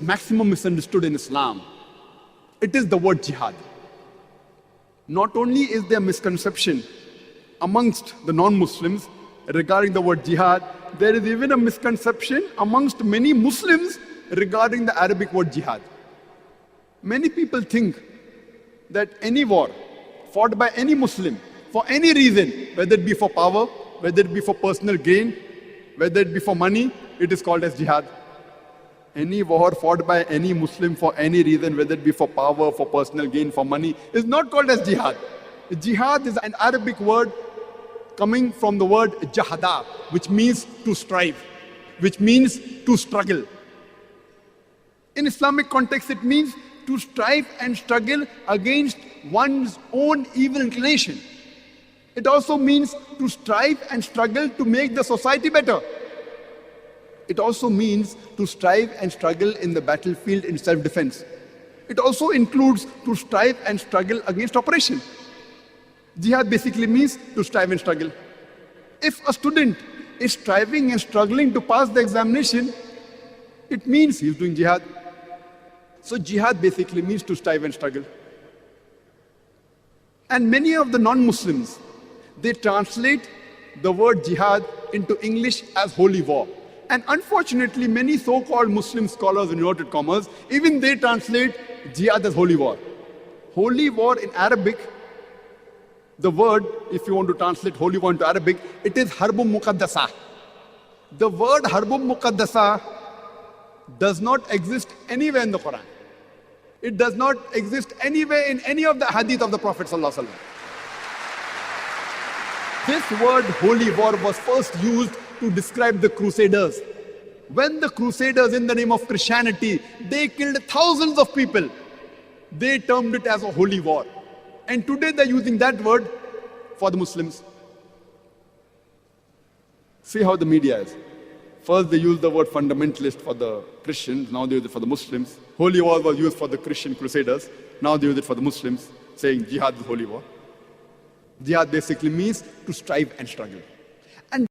maximum misunderstood in Islam, it is the word jihad. Not only is there misconception amongst the non-Muslims regarding the word jihad, there is even a misconception amongst many Muslims regarding the Arabic word jihad. Many people think that any war fought by any Muslim for any reason, whether it be for power, whether it be for personal gain, whether it be for money, it is called as jihad. Any war fought by any Muslim for any reason, whether it be for power, for personal gain, for money, is not called as jihad. Jihad is an Arabic word coming from the word jahada, which means to strive, which means to struggle. In Islamic context, it means to strive and struggle against one's own evil inclination. It also means to strive and struggle to make the society better. It also means to strive and struggle in the battlefield in self-defense. It also includes to strive and struggle against oppression. Jihad basically means to strive and struggle. If a student is striving and struggling to pass the examination, it means he's doing jihad. So jihad basically means to strive and struggle. And many of the non-Muslims, they translate the word jihad into English as holy war. And unfortunately, many so-called Muslim scholars, in inverted commas, even they translate jihad as holy war. Holy war in Arabic, the word, if you want to translate holy war into Arabic, it is harbum muqaddasa. The word harbum muqaddasa does not exist anywhere in the Quran. It does not exist anywhere in any of the hadith of the Prophet ﷺ. This word holy war was first used to describe the Crusaders. When the Crusaders, in the name of Christianity, they killed thousands of people, they termed it as a holy war. And today they're using that word for the Muslims. See how the media is. First they used the word fundamentalist for the Christians, now they use it for the Muslims. Holy war was used for the Christian Crusaders, now they use it for the Muslims, saying jihad is holy war. Jihad basically means to strive and struggle.